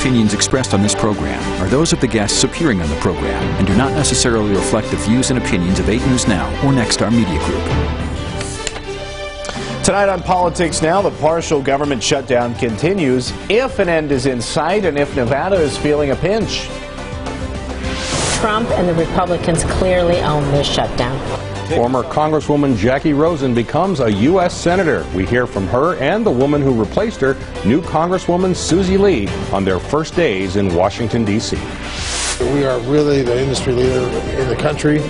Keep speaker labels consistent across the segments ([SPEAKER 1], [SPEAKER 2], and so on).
[SPEAKER 1] opinions expressed on this program are those of the guests appearing on the program and do not necessarily reflect the views and opinions of 8 News Now or Nexstar Media Group.
[SPEAKER 2] Tonight on Politics Now, the partial government shutdown continues, if an end is in sight and if Nevada is feeling a pinch.
[SPEAKER 3] Trump and the Republicans clearly own this shutdown.
[SPEAKER 4] Former Congresswoman Jackie Rosen becomes a U.S. Senator. We hear from her and the woman who replaced her, new Congresswoman Susie Lee, on their first days in Washington, D.C.
[SPEAKER 5] We are really the industry leader in the country.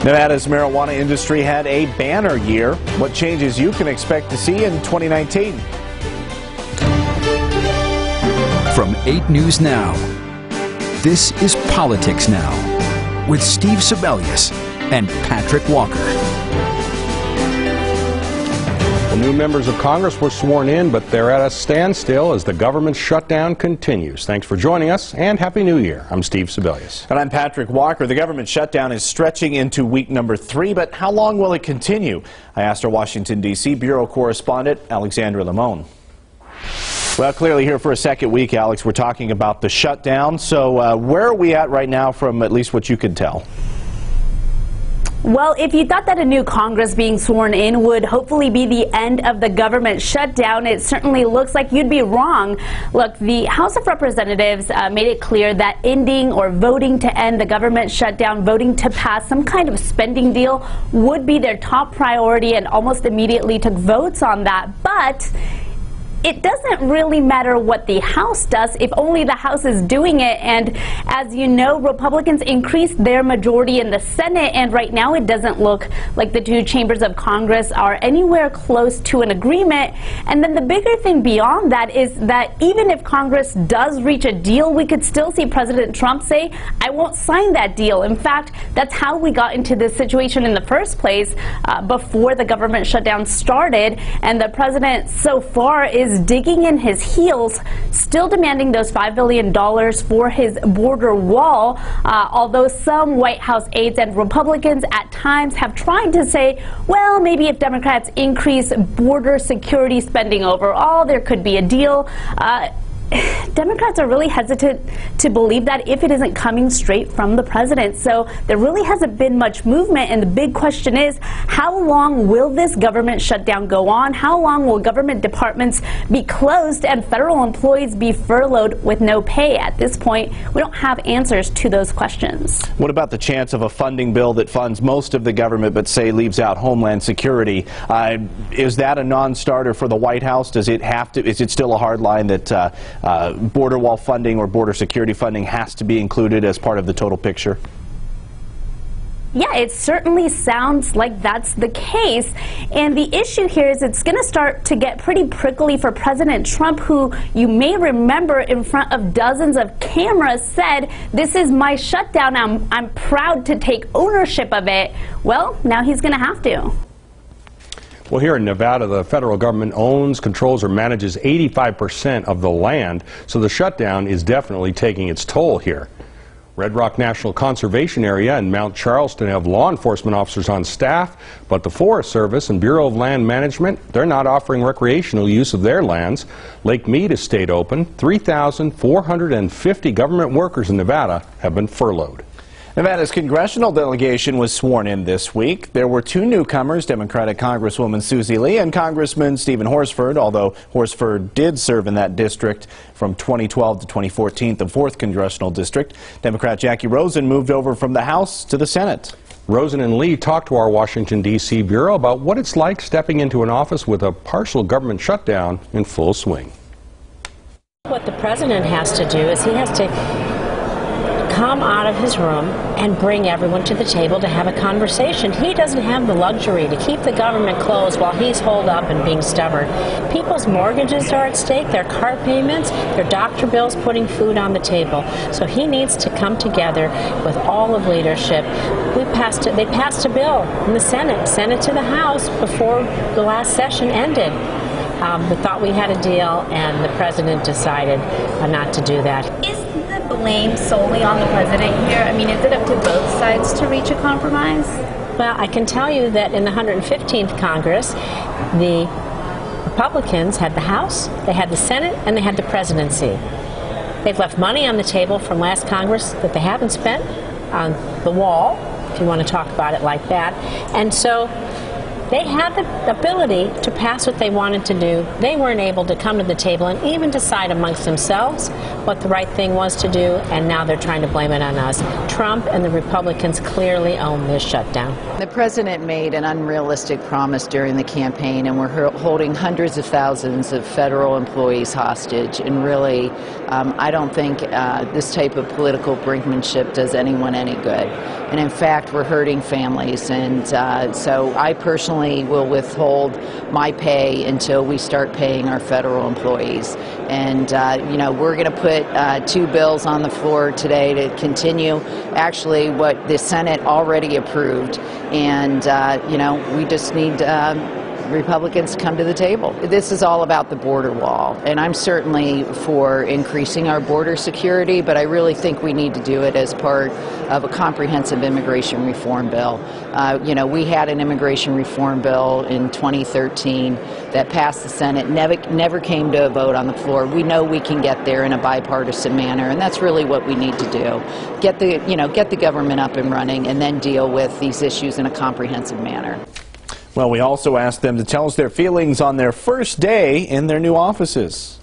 [SPEAKER 2] Nevada's marijuana industry had a banner year. What changes you can expect to see in 2019?
[SPEAKER 1] From 8 News Now, this is Politics Now with Steve Sebelius and Patrick Walker.
[SPEAKER 4] The new members of Congress were sworn in, but they're at a standstill as the government shutdown continues. Thanks for joining us, and Happy New Year. I'm Steve Sebelius.
[SPEAKER 2] And I'm Patrick Walker. The government shutdown is stretching into week number 3, but how long will it continue? I asked our Washington, D.C. Bureau correspondent, Alexandra Limon. Well, clearly here for a second week, Alex, we're talking about the shutdown. So where are we at right now from at least what you can tell?
[SPEAKER 6] Well, if you thought that a new Congress being sworn in would hopefully be the end of the government shutdown, it certainly looks like you'd be wrong. Look, the House of Representatives made it clear that ending or voting to end the government shutdown, voting to pass some kind of spending deal would be their top priority, and almost immediately took votes on that. But it doesn't really matter what the House does if only the House is doing it. And as you know, Republicans increased their majority in the Senate, and right now it doesn't look like the two chambers of Congress are anywhere close to an agreement. And then the bigger thing beyond that is that even if Congress does reach a deal, we could still see President Trump say, I won't sign that deal. In fact, that's how we got into this situation in the first place before the government shutdown started. And the president so far is digging in his heels, still demanding those $5 billion for his border wall, although some White House aides and Republicans at times have tried to say, well, maybe if Democrats increase border security spending overall, there could be a deal. Democrats are really hesitant to believe that if it isn't coming straight from the president. So there really hasn't been much movement, and the big question is, how long will this government shutdown go on? How long will government departments be closed and federal employees be furloughed with no pay? At this point, we don't have answers to those questions.
[SPEAKER 2] What about the chance of a funding bill that funds most of the government but say leaves out Homeland Security? Is that a non-starter for the White House? Does it have to? Is it still a hard line that border wall funding or border security funding has to be included as part of the total picture?
[SPEAKER 6] Yeah, it certainly sounds like that's the case. And the issue here is it's going to start to get pretty prickly for President Trump, who you may remember in front of dozens of cameras said, this is my shutdown. I'm proud to take ownership of it. Well, now he's going to have to.
[SPEAKER 4] Well, here in Nevada, the federal government owns, controls, or manages 85% of the land, so the shutdown is definitely taking its toll here. Red Rock National Conservation Area and Mount Charleston have law enforcement officers on staff, but the Forest Service and Bureau of Land Management, they're not offering recreational use of their lands. Lake Mead has stayed open. 3,450 government workers in Nevada have been furloughed.
[SPEAKER 2] Nevada's congressional delegation was sworn in this week. There were two newcomers, Democratic Congresswoman Susie Lee and Congressman Stephen Horsford, although Horsford did serve in that district from 2012 to 2014, the 4th Congressional District. Democrat Jackie Rosen moved over from the House to the Senate.
[SPEAKER 4] Rosen and Lee talked to our Washington, D.C. Bureau about what it's like stepping into an office with a partial government shutdown in full swing.
[SPEAKER 3] What the president has to do is he has to come out of his room and bring everyone to the table to have a conversation. He doesn't have the luxury to keep the government closed while he's holed up and being stubborn. People's mortgages are at stake, their car payments, their doctor bills, putting food on the table. So he needs to come together with all of leadership. They passed a bill in the Senate to the House before the last session ended. We thought we had a deal, and the president decided not to do that.
[SPEAKER 6] Is the blame solely on the president here? I mean, is it up to both sides to reach a compromise?
[SPEAKER 3] Well, I can tell you that in the 115th Congress, the Republicans had the House, they had the Senate, and they had the presidency. They've left money on the table from last Congress that they haven't spent on the wall, if you want to talk about it like that. And so they had the ability to pass what they wanted to do. They weren't able to come to the table and even decide amongst themselves what the right thing was to do, and now they're trying to blame it on us. Trump and the Republicans clearly own this shutdown.
[SPEAKER 7] The president made an unrealistic promise during the campaign, and we're holding hundreds of thousands of federal employees hostage. And really, I don't think this type of political brinkmanship does anyone any good. And in fact, we're hurting families. And so I personally will withhold my pay until we start paying our federal employees. And, you know, we're going to put 2 bills on the floor today to continue actually what the Senate already approved. And, you know, we just need Republicans to come to the table. This is all about the border wall, and I'm certainly for increasing our border security, but I really think we need to do it as part of a comprehensive immigration reform bill. You know, we had an immigration reform bill in 2013 that passed the Senate, never came to a vote on the floor. We know we can get there in a bipartisan manner, and that's really what we need to do. Get the government up and running, and then deal with these issues in a comprehensive manner.
[SPEAKER 2] Well, we also asked them to tell us their feelings on their first day in their new offices.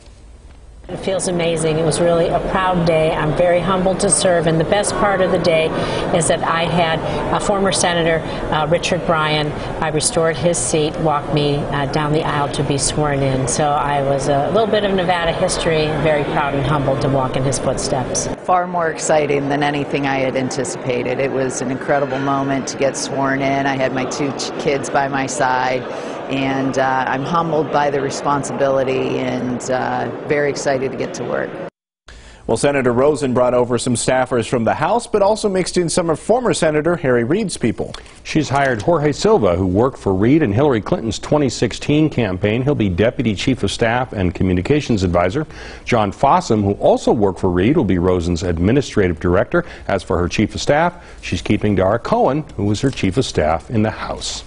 [SPEAKER 3] It feels amazing. It was really a proud day. I'm very humbled to serve, and the best part of the day is that I had a former Senator, Richard Bryan. I restored his seat, walked me down the aisle to be sworn in. So I was a little bit of Nevada history, very proud and humbled to walk in his footsteps.
[SPEAKER 7] Far more exciting than anything I had anticipated. It was an incredible moment to get sworn in. I had my 2 kids by my side, and I'm humbled by the responsibility and very excited to get to work.
[SPEAKER 2] Well, Senator Rosen brought over some staffers from the House, but also mixed in some of former Senator Harry Reid's people.
[SPEAKER 4] She's hired Jorge Silva, who worked for Reid and Hillary Clinton's 2016 campaign. He'll be Deputy Chief of Staff and Communications Advisor. John Fossum, who also worked for Reid, will be Rosen's Administrative Director. As for her Chief of Staff, she's keeping Dara Cohen, who was her Chief of Staff in the House.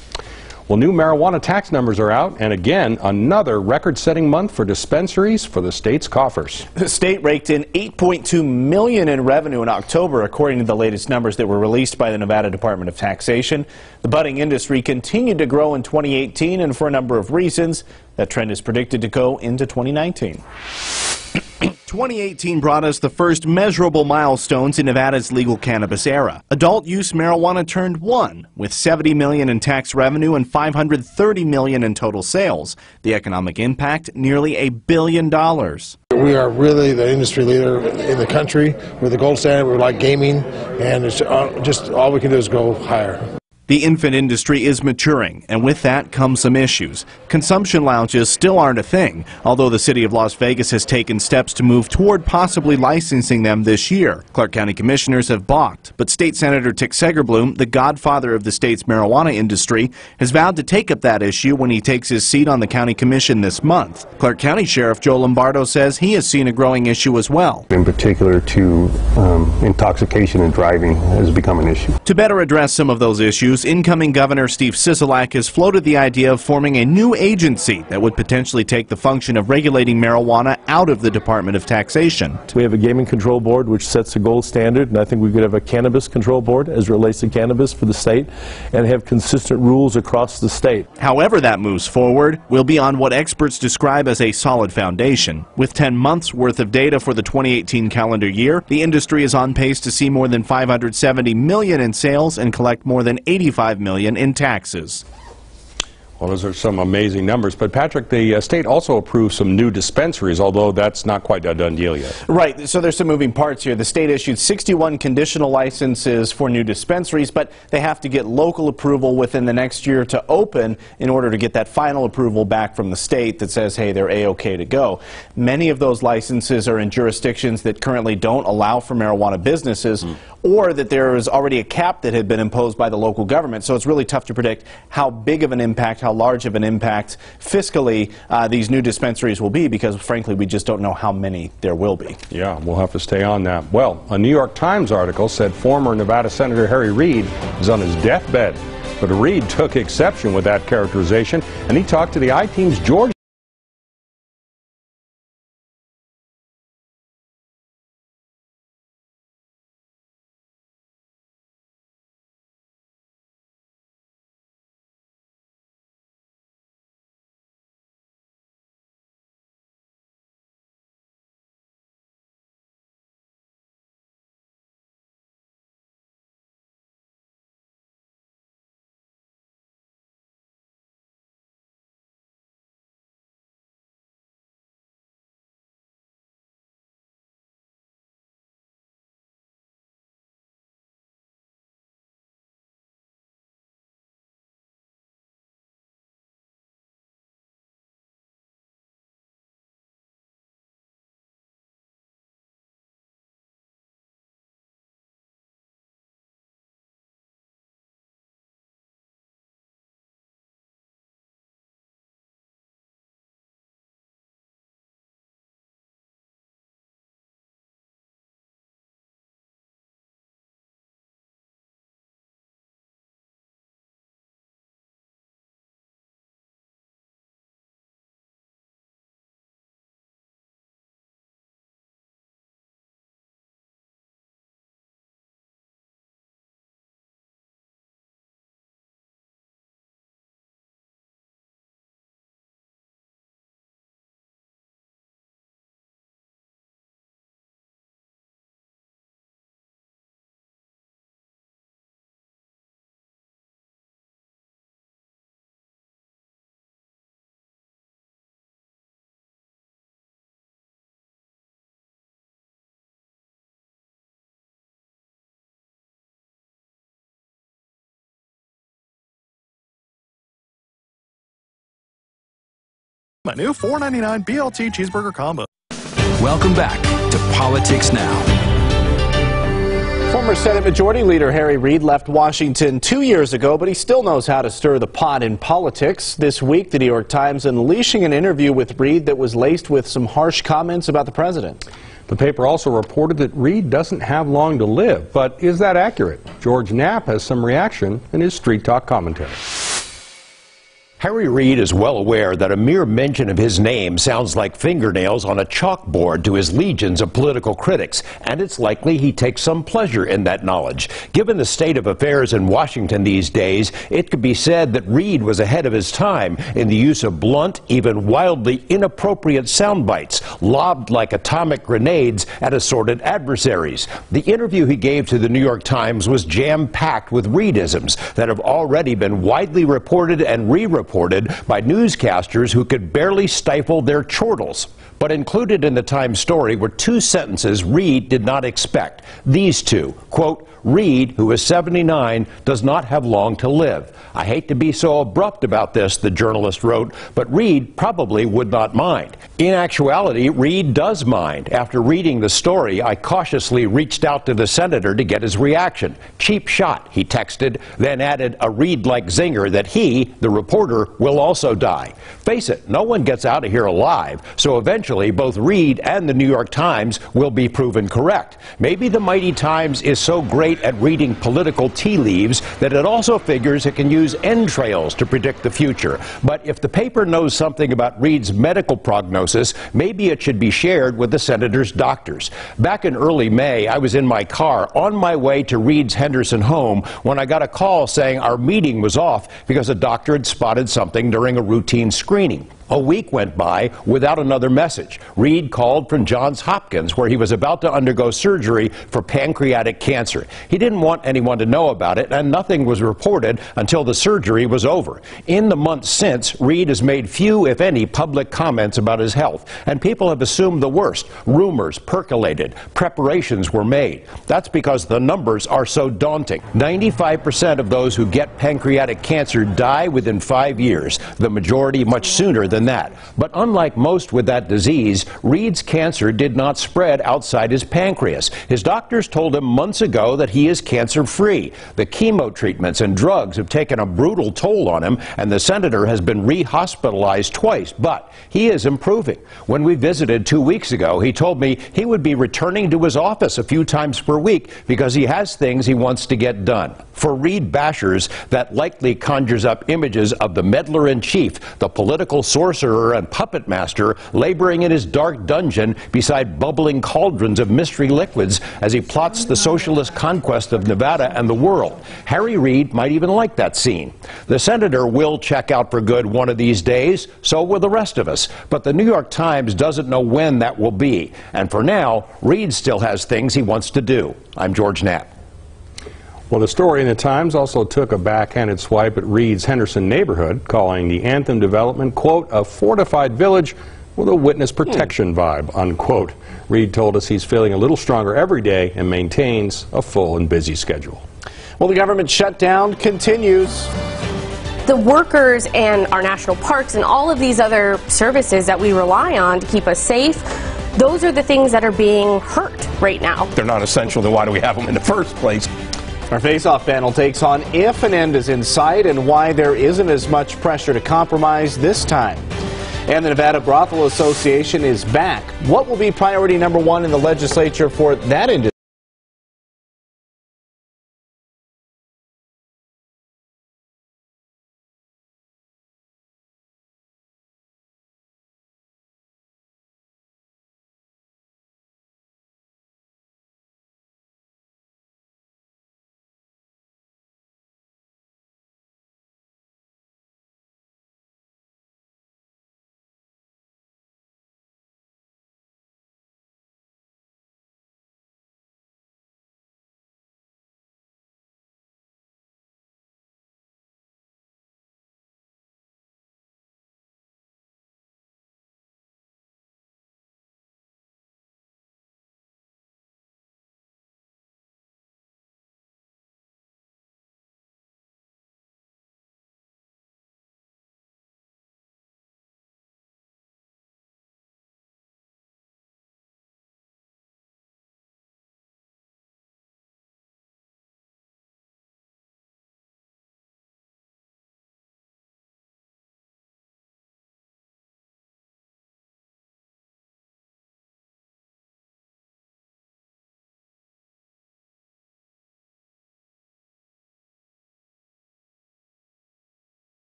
[SPEAKER 4] Well, new marijuana tax numbers are out, and again, another record-setting month for dispensaries for the state's coffers.
[SPEAKER 2] The state raked in $8.2 million in revenue in October, according to the latest numbers that were released by the Nevada Department of Taxation. The budding industry continued to grow in 2018, and for a number of reasons, that trend is predicted to go into 2019. 2018 brought us the first measurable milestones in Nevada's legal cannabis era. Adult use marijuana turned 1, with $70 million in tax revenue and $530 million in total sales. The economic impact, nearly $1 billion.
[SPEAKER 5] We are really the industry leader in the country. We're the gold standard. We're like gaming, and it's just all we can do is go higher.
[SPEAKER 2] The infant industry is maturing, and with that comes some issues. Consumption lounges still aren't a thing, although the city of Las Vegas has taken steps to move toward possibly licensing them this year. Clark County commissioners have balked, but State Senator Tick Segerblum, the godfather of the state's marijuana industry, has vowed to take up that issue when he takes his seat on the county commission this month. Clark County Sheriff Joe Lombardo says he has seen a growing issue as well.
[SPEAKER 8] In particular to intoxication and driving has become an issue.
[SPEAKER 2] To better address some of those issues, incoming Governor Steve Sisolak has floated the idea of forming a new agency that would potentially take the function of regulating marijuana out of the Department of Taxation.
[SPEAKER 9] We have a gaming control board which sets a gold standard, and I think we could have a cannabis control board as it relates to cannabis for the state and have consistent rules across the state.
[SPEAKER 2] However that moves forward will be on what experts describe as a solid foundation. With 10 months worth of data for the 2018 calendar year, the industry is on pace to see more than $570 million in sales and collect more than $85 million in taxes.
[SPEAKER 4] Well, those are some amazing numbers. But, Patrick, the state also approved some new dispensaries, although that's not quite a done deal yet.
[SPEAKER 2] Right. So there's some moving parts here. The state issued 61 conditional licenses for new dispensaries, but they have to get local approval within the next year to open in order to get that final approval back from the state that says, hey, they're A-OK to go. Many of those licenses are in jurisdictions that currently don't allow for marijuana businesses, or that there is already a cap that had been imposed by the local government. So it's really tough to predict how big of an impact, how large of an impact fiscally these new dispensaries will be, because frankly we just don't know how many there will be.
[SPEAKER 4] Yeah, we'll have to stay on that. Well, a New York Times article said former Nevada Senator Harry Reid is on his deathbed. But Reid took exception with that characterization, and he talked to the I-Team's George
[SPEAKER 10] My new $4.99 BLT cheeseburger combo.
[SPEAKER 1] Welcome back to Politics Now.
[SPEAKER 2] Former Senate Majority Leader Harry Reid left Washington 2 years ago, but he still knows how to stir the pot in politics. This week, the New York Times unleashing an interview with Reid that was laced with some harsh comments about the president.
[SPEAKER 4] The paper also reported that Reid doesn't have long to live, but is that accurate? George Knapp has some reaction in his Street Talk commentary.
[SPEAKER 11] Harry Reid is well aware that a mere mention of his name sounds like fingernails on a chalkboard to his legions of political critics, and it's likely he takes some pleasure in that knowledge. Given the state of affairs in Washington these days, it could be said that Reid was ahead of his time in the use of blunt, even wildly inappropriate sound bites, lobbed like atomic grenades at assorted adversaries. The interview he gave to the New York Times was jam-packed with Reidisms that have already been widely reported and re-reported by newscasters who could barely stifle their chortles. But included in the Times story were two sentences Reid did not expect. These two, quote, Reid, who is 79, does not have long to live. I hate to be so abrupt about this, the journalist wrote, but Reid probably would not mind. In actuality, Reid does mind. After reading the story, I cautiously reached out to the senator to get his reaction. Cheap shot, he texted, then added a Reid-like zinger that he, the reporter, will also die. Face it, no one gets out of here alive, so eventually both Reid and the New York Times will be proven correct. Maybe the mighty Times is so great at reading political tea leaves that it also figures it can use entrails to predict the future. But if the paper knows something about Reid's medical prognosis, maybe it should be shared with the senator's doctors. Back in early May, I was in my car on my way to Reid's Henderson home when I got a call saying our meeting was off because a doctor had spotted something during a routine screening. A week went by without another message. Reid called from Johns Hopkins, where he was about to undergo surgery for pancreatic cancer. He didn't want anyone to know about it, and nothing was reported until the surgery was over. In the months since, Reid has made few, if any, public comments about his health, and people have assumed the worst. Rumors percolated. Preparations were made. That's because the numbers are so daunting. 95% of those who get pancreatic cancer die within 5 years, the majority much sooner than that. But unlike most with that disease, Reid's cancer did not spread outside his pancreas. His doctors told him months ago that he is cancer-free. The chemo treatments and drugs have taken a brutal toll on him, and the senator has been re-hospitalized twice, but he is improving. When we visited 2 weeks ago, he told me he would be returning to his office a few times per week because he has things he wants to get done. For Reid bashers, that likely conjures up images of the meddler-in-chief, the political sorcerer and puppet master laboring in his dark dungeon beside bubbling cauldrons of mystery liquids as he plots the socialist conquest of Nevada and the world. Harry Reid might even like that scene. The senator will check out for good one of these days, so will the rest of us. But the New York Times doesn't know when that will be. And for now, Reid still has things he wants to do. I'm George Knapp.
[SPEAKER 4] Well, the story in the Times also took a backhanded swipe at Reid's Henderson neighborhood, calling the Anthem development, quote, a fortified village with a witness protection vibe, unquote. Reid told us he's feeling a little stronger every day and maintains a full and busy schedule.
[SPEAKER 2] Well, the government shutdown continues.
[SPEAKER 12] The workers and our national parks and all of these other services that we rely on to keep us safe, those are the things that are being hurt right now.
[SPEAKER 13] They're not essential, then why do we have them in the first place?
[SPEAKER 2] Our face-off panel takes on if an end is in sight and why there isn't as much pressure to compromise this time. And the Nevada Brothel Association is back. What will be priority number one in the legislature for that industry?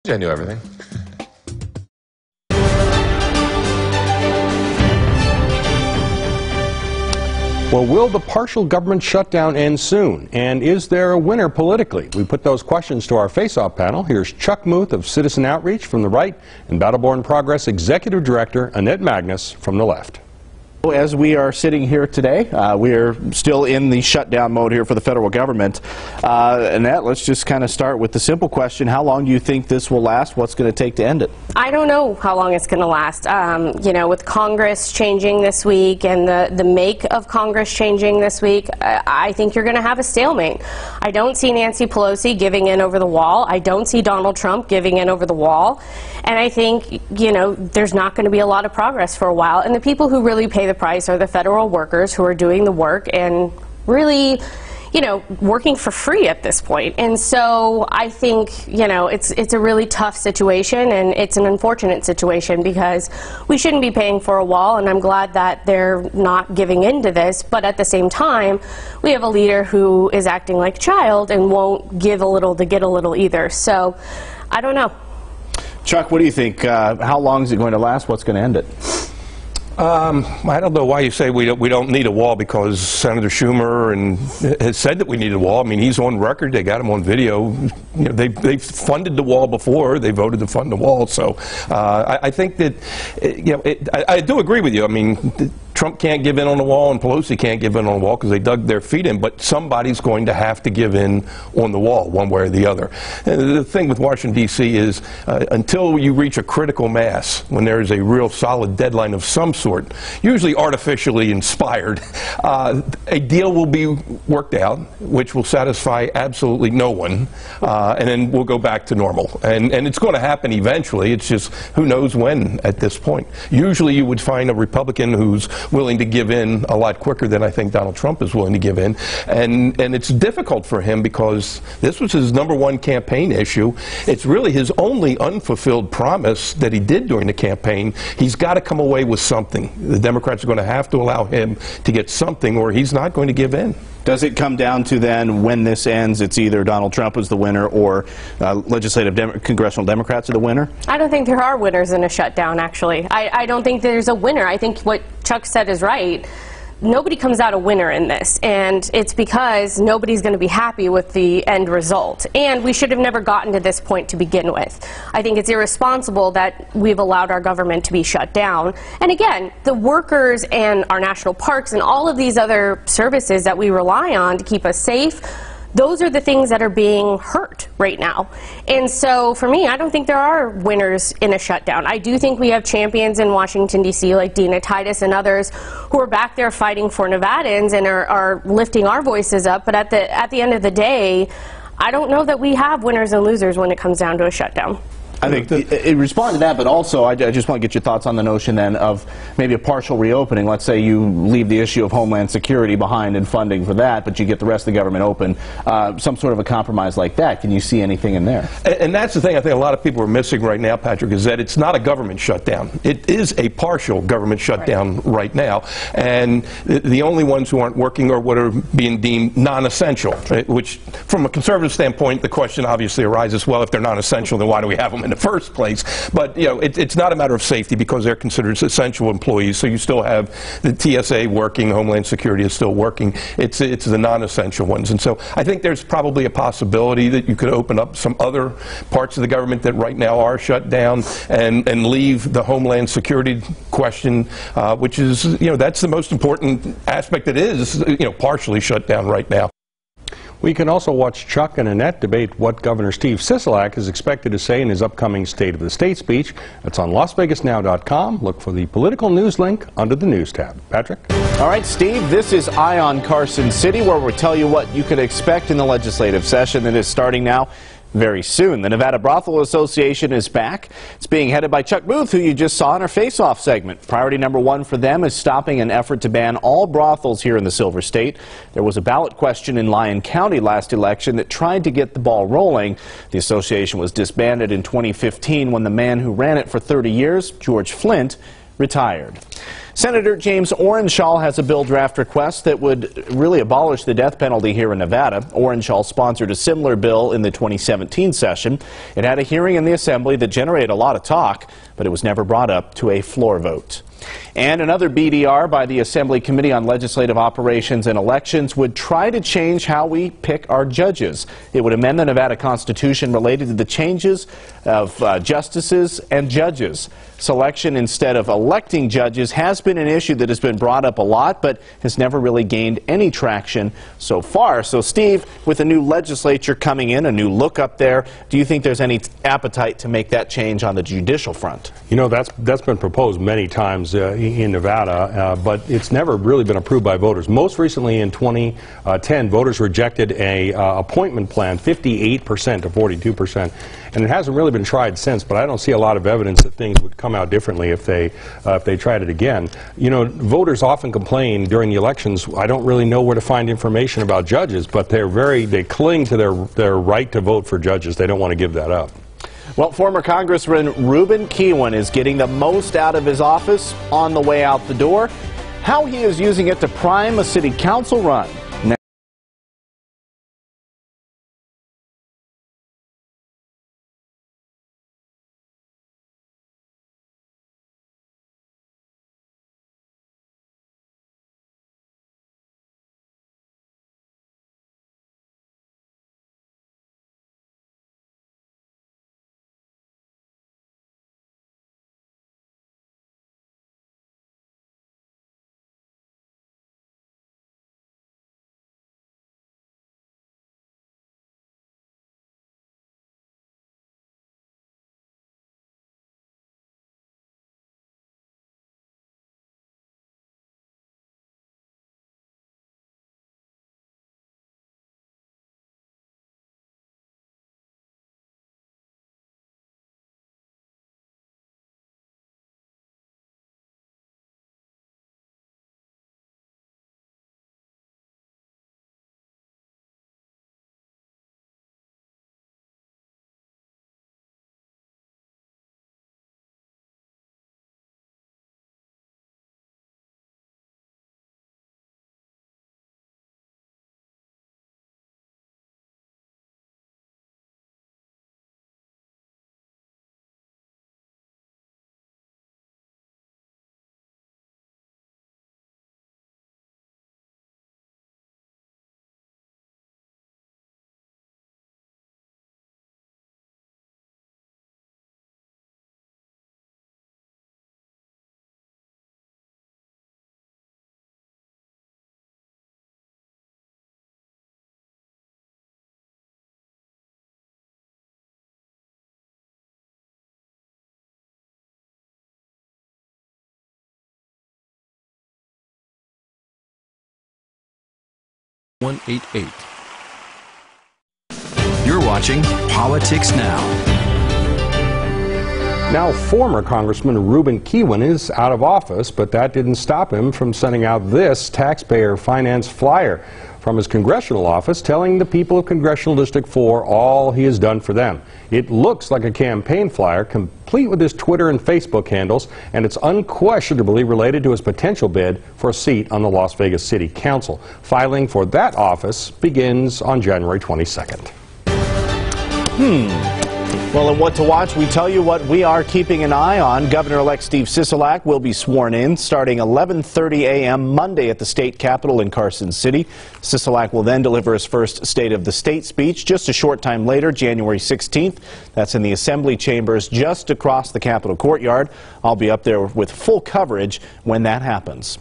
[SPEAKER 14] I knew everything.
[SPEAKER 4] Well, will the partial government shutdown end soon? And is there a winner politically? We put those questions to our face-off panel. Here's Chuck Muth of Citizen Outreach from the right and Battleborn Progress Executive Director Annette Magnus from the left.
[SPEAKER 2] As we are sitting here today, we are still in the shutdown mode here for the federal government. Annette, let's just kind of start with the simple question. How long do you think this will last? What's going to take to end it?
[SPEAKER 12] I don't know how long it's going to last. You know, with Congress changing this week and the make of Congress changing this week, I think you're going to have a stalemate. I don't see Nancy Pelosi giving in over the wall. I don't see Donald Trump giving in over the wall. And I think, you know, there's not going to be a lot of progress for a while. And the people who really pay the price are the federal workers who are doing the work and really, you know, working for free at this point. And so I think, you know, it's a really tough situation, and it's an unfortunate situation because we shouldn't be paying for a wall, and I'm glad that they're not giving in to this. But at the same time, we have a leader who is acting like a child and won't give a little to get a little either. So I don't know.
[SPEAKER 2] Chuck, what do you think? How long is it going to last? What's going to end it?
[SPEAKER 13] I don't know why you say we don't need a wall, because Senator Schumer has said that we need a wall. I mean, he's on record. They got him on video. You know, they've funded the wall before. They voted to fund the wall. So I think that, you know, I do agree with you. I mean, Trump can't give in on the wall and Pelosi can't give in on the wall because they dug their feet in, but somebody's going to have to give in on the wall one way or the other. And the thing with Washington, D.C. is until you reach a critical mass, when there is a real solid deadline of some sort, usually artificially inspired, a deal will be worked out which will satisfy absolutely no one, and then we'll go back to normal. And it's going to happen eventually. It's just who knows when at this point. Usually you would find a Republican who's willing to give in a lot quicker than I think Donald Trump is willing to give in. And it's difficult for him because this was his #1 campaign issue. It's really his only unfulfilled promise that he did during the campaign. He's got to come away with something. The Democrats are going to have to allow him to get something, or he's not going to give in.
[SPEAKER 2] Does it come down to then, when this ends, it's either Donald Trump is the winner or congressional Democrats are the winner?
[SPEAKER 12] I don't think there are winners in a shutdown, actually. I don't think there's a winner. I think what Chuck said is right. Nobody comes out a winner in this, and it's because nobody's going to be happy with the end result. And we should have never gotten to this point to begin with. I think it's irresponsible that we've allowed our government to be shut down. And again, the workers and our national parks and all of these other services that we rely on to keep us safe, those are the things that are being hurt right now. And so for me, I don't think there are winners in a shutdown. I do think we have champions in Washington, D.C., like Dina Titus and others who are back there fighting for Nevadans and are lifting our voices up. But at the end of the day, I don't know that we have winners and losers when it comes down to a shutdown.
[SPEAKER 2] I think it respond to that, but also I just want to get your thoughts on the notion then of maybe a partial reopening. Let's say you leave the issue of Homeland Security behind and funding for that, but you get the rest of the government open. Some sort of a compromise like that. Can you see anything in there?
[SPEAKER 13] And that's the thing I think a lot of people are missing right now, Patrick, is that it's not a government shutdown. It is a partial government shutdown right now. And the only ones who aren't working are what are being deemed non-essential, right? Which, from a conservative standpoint, the question obviously arises, well, if they're non-essential, then why do we have them in the first place? But, you know, it's not a matter of safety because they're considered essential employees. So you still have the TSA working, Homeland Security is still working. It's the non-essential ones. And so I think there's probably a possibility that you could open up some other parts of the government that right now are shut down and leave the Homeland Security question, which is, you know, that's the most important aspect that is, you know, partially shut down right now.
[SPEAKER 4] We can also watch Chuck and Annette debate what Governor Steve Sisolak is expected to say in his upcoming State of the State speech. That's on LasVegasNow.com. Look for the political news link under the News tab. Patrick?
[SPEAKER 2] All right, Steve, this is Eye on Carson City, where we'll tell you what you could expect in the legislative session that is starting now very soon. The Nevada Brothel Association is back. It's being headed by Chuck Muth, who you just saw in our Face-Off segment. Priority #1 for them is stopping an effort to ban all brothels here in the Silver State. There was a ballot question in Lyon County last election that tried to get the ball rolling. The association was disbanded in 2015 when the man who ran it for 30 years, George Flint, retired. Senator James Orenshaw has a bill draft request that would really abolish the death penalty here in Nevada. Orenshaw sponsored a similar bill in the 2017 session. It had a hearing in the Assembly that generated a lot of talk, but it was never brought up to a floor vote. And another BDR by the Assembly Committee on Legislative Operations and Elections would try to change how we pick our judges. It would amend the Nevada Constitution related to the changes of justices and judges. Selection instead of electing judges has been an issue that has been brought up a lot, but has never really gained any traction so far. So, Steve, with a new legislature coming in, a new look up there, do you think there's any appetite to make that change on the judicial front?
[SPEAKER 4] You know, that's been proposed many times in Nevada, but it's never really been approved by voters. Most recently in 2010, voters rejected a appointment plan, 58% to 42%, and it hasn't really been tried since, but I don't see a lot of evidence that things would come out differently if they tried it again. You know, voters often complain during the elections, I don't really know where to find information about judges, but they cling to their right to vote for judges. They don't want to give that up.
[SPEAKER 2] Well, former Congressman Ruben Kihuen is getting the most out of his office on the way out the door. How he is using it to prime a city council run.
[SPEAKER 1] You're watching Politics Now.
[SPEAKER 4] Now, former Congressman Ruben Kihuen is out of office, but that didn't stop him from sending out this taxpayer-financed flyer from his congressional office telling the people of Congressional District 4 all he has done for them. It looks like a campaign flyer, complete with his Twitter and Facebook handles, and it's unquestionably related to his potential bid for a seat on the Las Vegas City Council. Filing for that office begins on January 22nd.
[SPEAKER 2] Well, and what to watch, we tell you what we are keeping an eye on. Governor-elect Steve Sisolak will be sworn in starting 11:30 a.m. Monday at the state capitol in Carson City. Sisolak will then deliver his first State of the State speech just a short time later, January 16th. That's in the Assembly chambers just across the Capitol courtyard. I'll be up there with full coverage when that happens.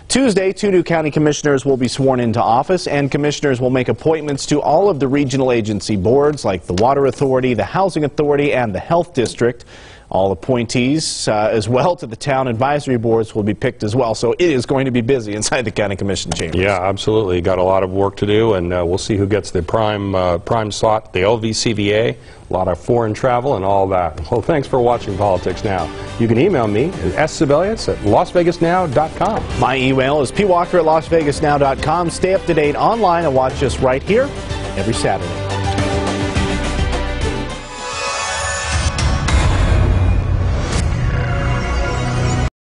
[SPEAKER 2] Tuesday, 2 new county commissioners will be sworn into office, and commissioners will make appointments to all of the regional agency boards like the Water Authority, the Housing Authority, and the Health District. All appointees as well to the town advisory boards will be picked as well. So it is going to be busy inside the county commission chambers.
[SPEAKER 4] Yeah, absolutely. Got a lot of work to do, and we'll see who gets the prime slot, the LVCVA, a lot of foreign travel and all that. Well, thanks for watching Politics Now. You can email me at svelius@lasvegasnow.com.
[SPEAKER 2] My email is pwalker@lasvegasnow.com. Stay up to date online and watch us right here every Saturday.